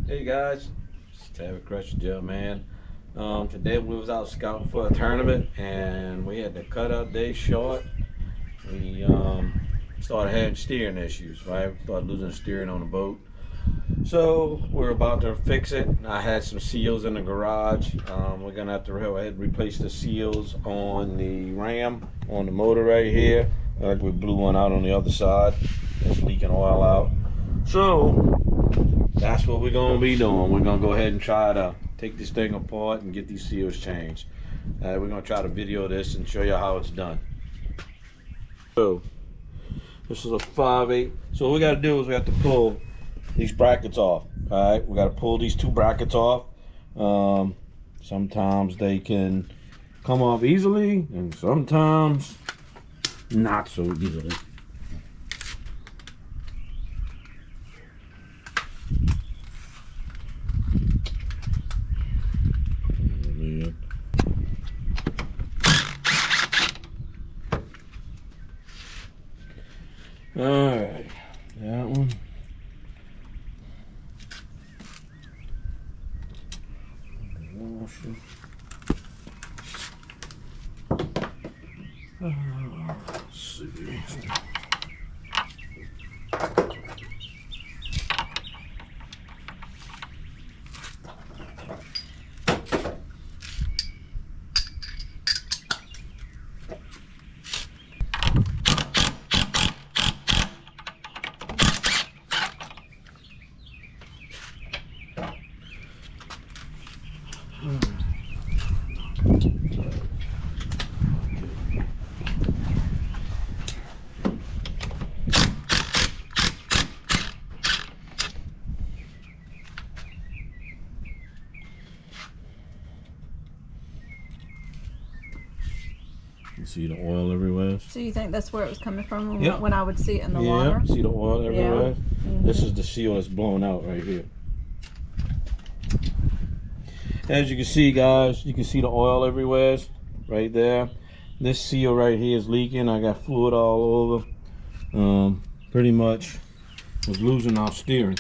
Hey guys, it's Terry Crusher Gel Man. Today we was out scouting for a tournament and we had to cut our day short. We started having steering issues, right? We started losing steering on the boat. So we're about to fix it. I had some seals in the garage. We're gonna have to go ahead and replace the seals on the ram, on the motor right here. We blew one out on the other side. It's leaking oil out. So that's what we're gonna be doing. We're gonna go ahead and try to take this thing apart and get these seals changed. We're gonna try to video this and show you how it's done. So this is a 5/8. So what we gotta do is we have to pull these brackets off. All right, we gotta pull these two brackets off. Sometimes they can come off easily, and sometimes not so easily. All right, that one. Let's see. You see the oil everywhere. So you think that's where it was coming from Yep. when I would see it in the water? See the oil everywhere? Yeah. Mm-hmm. This is the seal that's blown out right here. As you can see, guys, you can see the oil everywhere right there. This seal right here is leaking. I got fluid all over. Pretty much was losing our steering.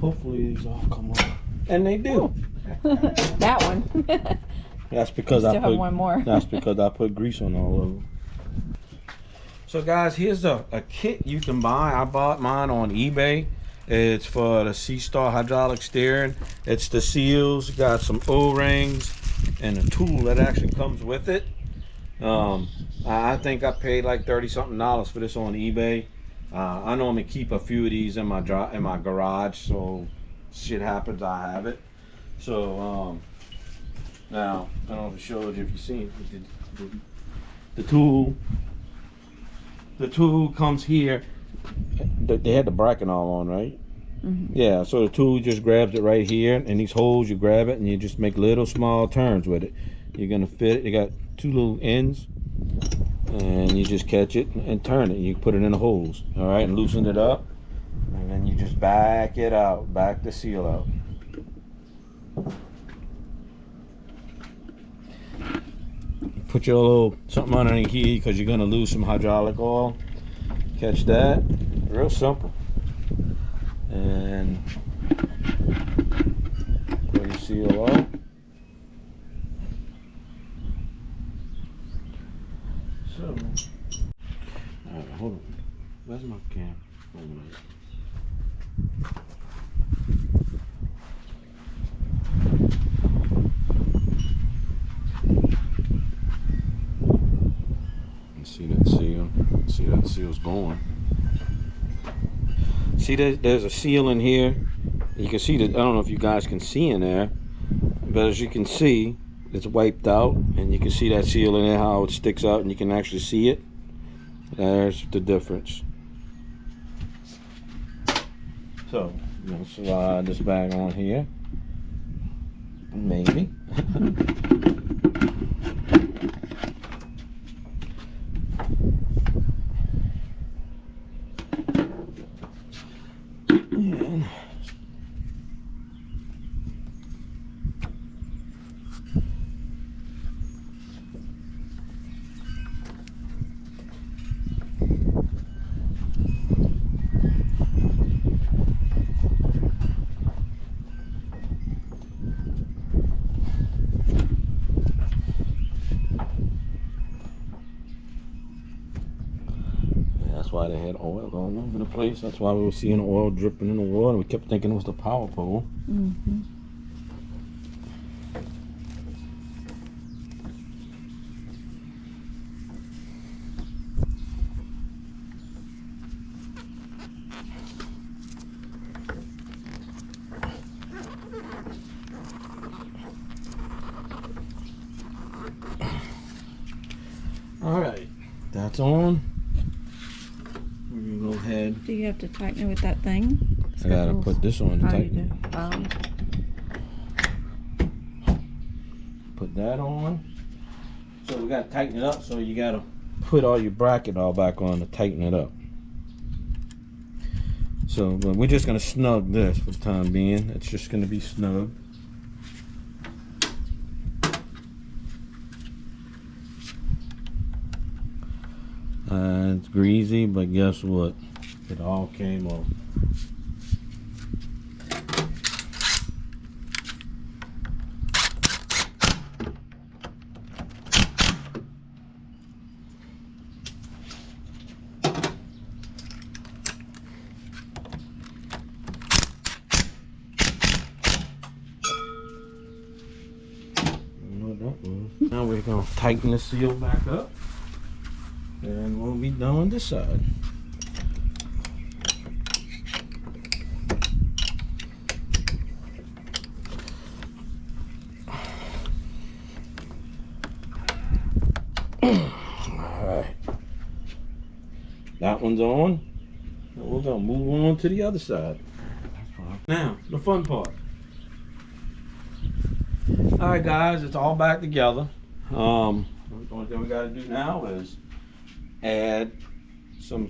Hopefully these all come off, and they do. That one. That's because I have one more. That's because I put grease on all of them. So guys, here's a kit you can buy. I bought mine on eBay. It's for the Seastar hydraulic steering. It's the seals, got some O-rings, and a tool that actually comes with it. I think I paid like $30-something for this on eBay. I normally keep a few of these in my garage, so shit happens, I have it. So now I don't know if it shows you, if you've seen the tool. The tool comes here. They had the bracket all on, right? Mm-hmm. Yeah. So the tool just grabs it right here, and these holes, you grab it and you just make little small turns with it. You're gonna fit it. You got two little ends, and you just catch it and turn it. You put it in the holes, all right, and loosen it up, and then you just back it out, back the seal out. Put your little something underneath here because you're gonna lose some hydraulic oil. Catch that, real simple. And pull your seal out. So, all right, hold on. Where's my camera? Hold on. See that seal? See that seal's going. See, there's a seal in here. You can see that. I don't know if you guys can see in there, but as you can see, it's wiped out, and you can see that seal in there, how it sticks out, and you can actually see it. There's the difference. So, I'm gonna slide this bag on here. Maybe. why they had oil all over the place. That's why we were seeing oil dripping in the water. We kept thinking it was the power pole. Mm-hmm. All right, that's on. We're gonna go ahead. Do you have to tighten it with that thing? I gotta put this on to Oh, you tighten do. it. Put that on. So we gotta tighten it up. So you gotta put all your bracket all back on to tighten it up. So but we're just gonna snug this for the time being. It's just gonna be snug. It's greasy, but guess what? It all came off. Now we're going to tighten the seal back up, and we'll be done on this side. Alright, that one's on, and we're going to move on to the other side. Now, the fun part. Alright guys, it's all back together. The only thing we got to do now is add some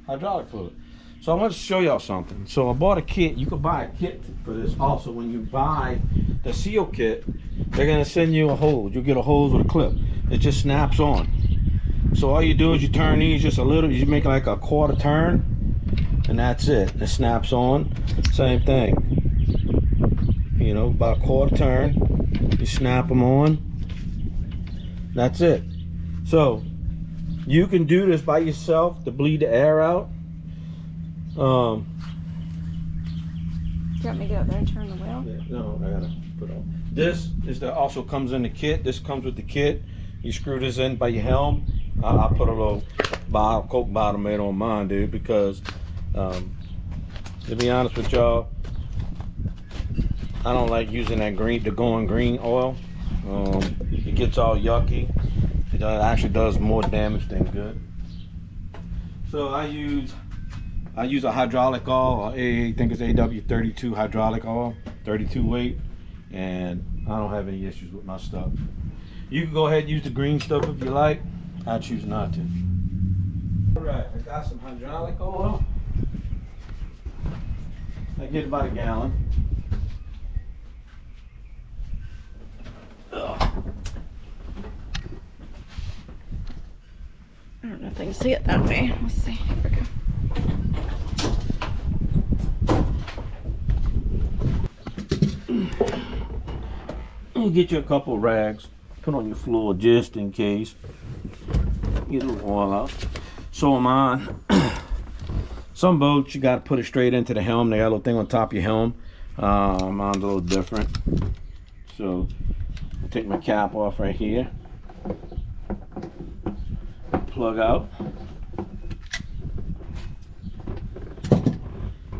hydraulic fluid. So I want to show y'all something. So I bought a kit. You can buy a kit for this also. When you buy the seal kit, they're going to send you a hose. You'll get a hose with a clip. It just snaps on. So all you do is you turn these just a little. You make like a quarter turn, and that's it. It snaps on. Same thing. You know, about a quarter turn, you snap them on. That's it. So you can do this by yourself to bleed the air out. Do you want me to go up there and turn the wheel? No, I gotta put on. This is the also comes in the kit. This comes with the kit. You screw this in by your helm. I put a little Coke bottle made on mine, dude, because to be honest with y'all, I don't like using that the going green oil. It gets all yucky. It actually does more damage than good. So I use a hydraulic oil. I think it's AW32 hydraulic oil, 32 weight, and I don't have any issues with my stuff. You can go ahead and use the green stuff if you like. I choose not to. All right, I got some hydraulic oil. I get about a gallon. I don't know if I can see it that way. Let's see. Here we go. You get you a couple rags, put on your floor just in case. Get a little oil out. So am I. Some boats you got to put it straight into the helm. They got a little thing on top of your helm. Mine's a little different. So I'll take my cap off right here. Plug out.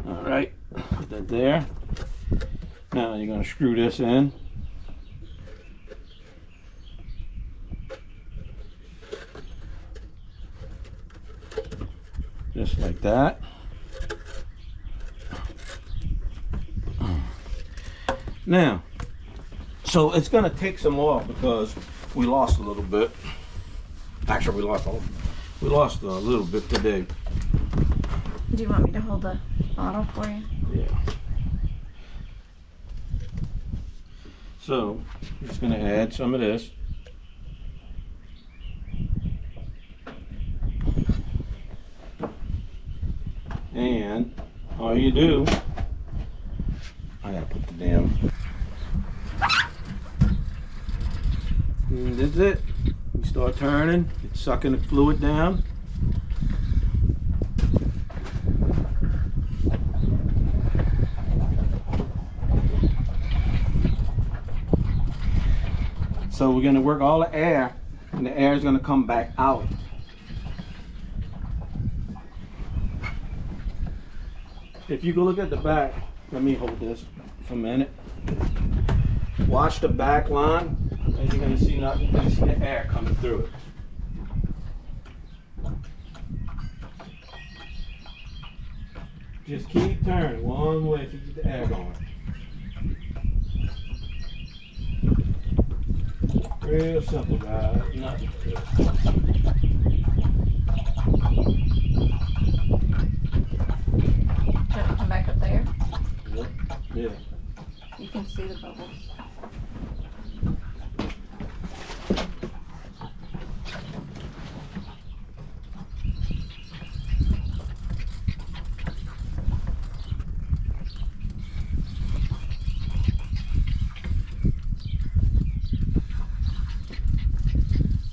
All right, put that there. Now you're gonna screw this in. Just like that. Now, so it's gonna take some oil because we lost a little bit. Actually, we lost a little bit today. Do you want me to hold the bottle for you? Yeah. So, I'm just gonna add some of this. And all you do, I gotta put the damn. And that's it. You start turning, it's sucking the fluid down. So we're gonna work all the air, and the air is gonna come back out. If you go look at the back, let me hold this for a minute. Watch the back line, and you're gonna see nothing. You're gonna see the air coming through it. Just keep turning one way to get the air going. Real simple, guys. Nothing to it. Should I come back up there? Yep. Yeah. You can see the bubbles.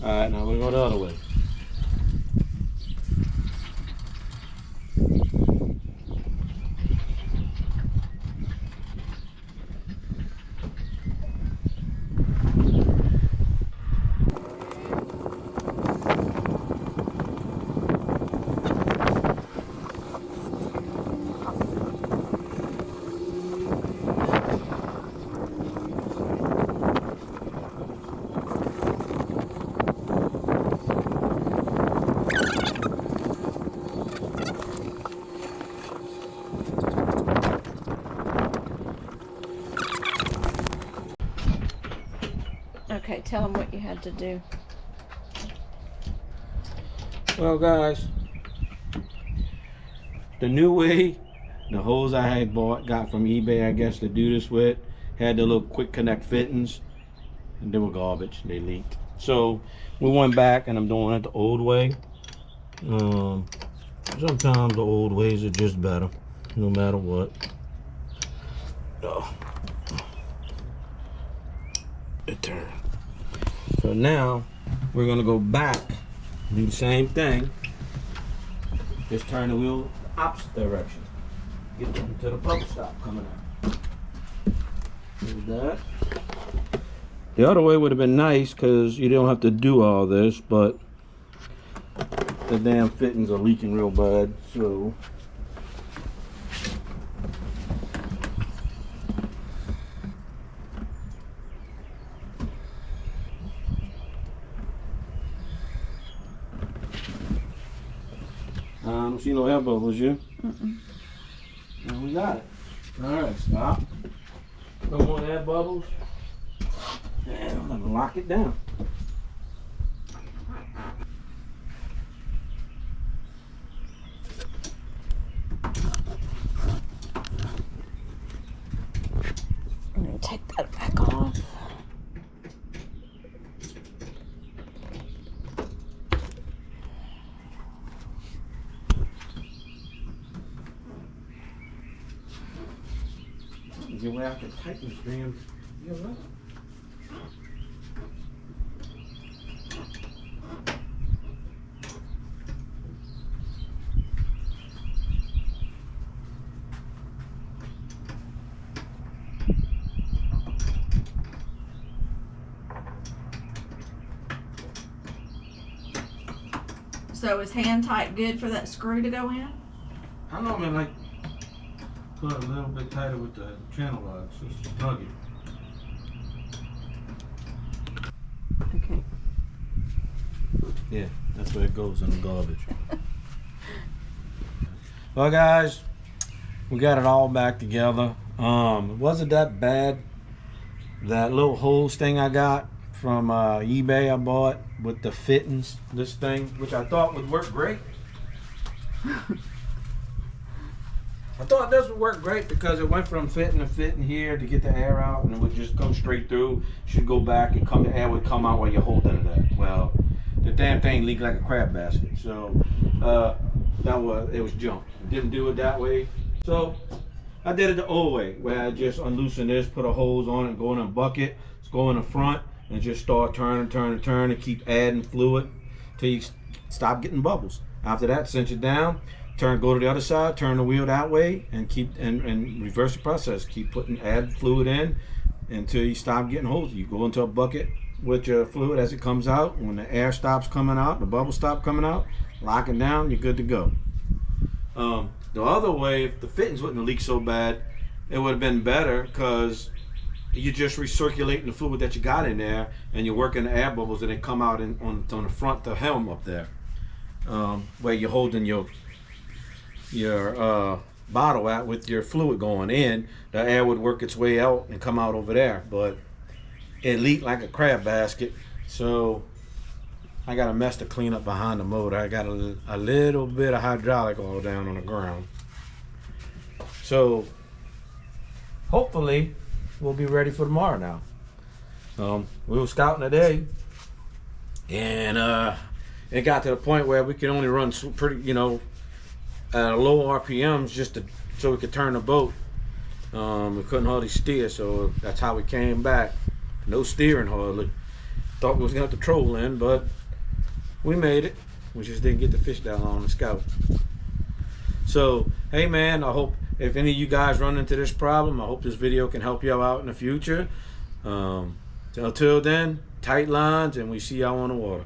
All right, now we go the other way. Okay, tell them what you had to do. Well, guys, the new way, the hose I had got from eBay, I guess, to do this with, had the little quick connect fittings, and they were garbage. They leaked. So we went back, and I'm doing it the old way. Sometimes the old ways are just better, no matter what. Oh, it turned. So now we're gonna go back, do the same thing. Just turn the wheel the opposite direction. Get into the bubble stop coming out. Do that. The other way would have been nice because you don't have to do all this, but the damn fittings are leaking real bad, so. I don't see no air bubbles, you? And we got it. Alright, stop. No more air bubbles. And I'm gonna lock it down. I'm gonna take that back off. Is there a way I can tighten this damn? Yeah, right. So is hand tight good for that screw to go in? I don't know, man, like, put it a little bit tighter with the channel locks, just to snug it. Okay. Yeah, that's where it goes in the garbage. Well, guys, we got it all back together. It wasn't that bad. That little hose thing I got from eBay I bought with the fittings, this thing, which I thought would work great. I thought this would work great because it went from fitting to fitting here to get the air out, and it would just go straight through. Should go back and come. The air would come out while you're holding it. Well, the damn thing leaked like a crab basket. So it was junk. Didn't do it that way. So I did it the old way, where I just unloosen this, put a hose on it, go in a bucket, go in the front, and just start turning, and keep adding fluid till you stop getting bubbles. After that, cinch it down. go to the other side, turn the wheel that way, and keep and reverse the process. Keep add fluid in until you stop getting holes. You go into a bucket with your fluid as it comes out. When the air stops coming out, the bubbles stop coming out, lock it down, you're good to go. The other way, if the fittings wouldn't leak so bad, it would have been better, because you're just recirculating the fluid that you got in there, and you're working the air bubbles, and they come out on the front of the helm up there, where you're holding your bottle at with your fluid going in. The air would work its way out and come out over there, but it leaked like a crab basket. So I got a mess to clean up behind the motor. I got a little bit of hydraulic all down on the ground. So hopefully we'll be ready for tomorrow now. We were scouting today, and it got to the point where we could only run pretty, at low RPMs so we could turn the boat. We couldn't hardly steer, so that's how we came back. No steering hardly. Thought we was gonna have to troll in, but we made it. We just didn't get the fish down on the scout. So, hey man, I hope if any of you guys run into this problem, I hope this video can help you out in the future. Until then, tight lines, and we see y'all on the water.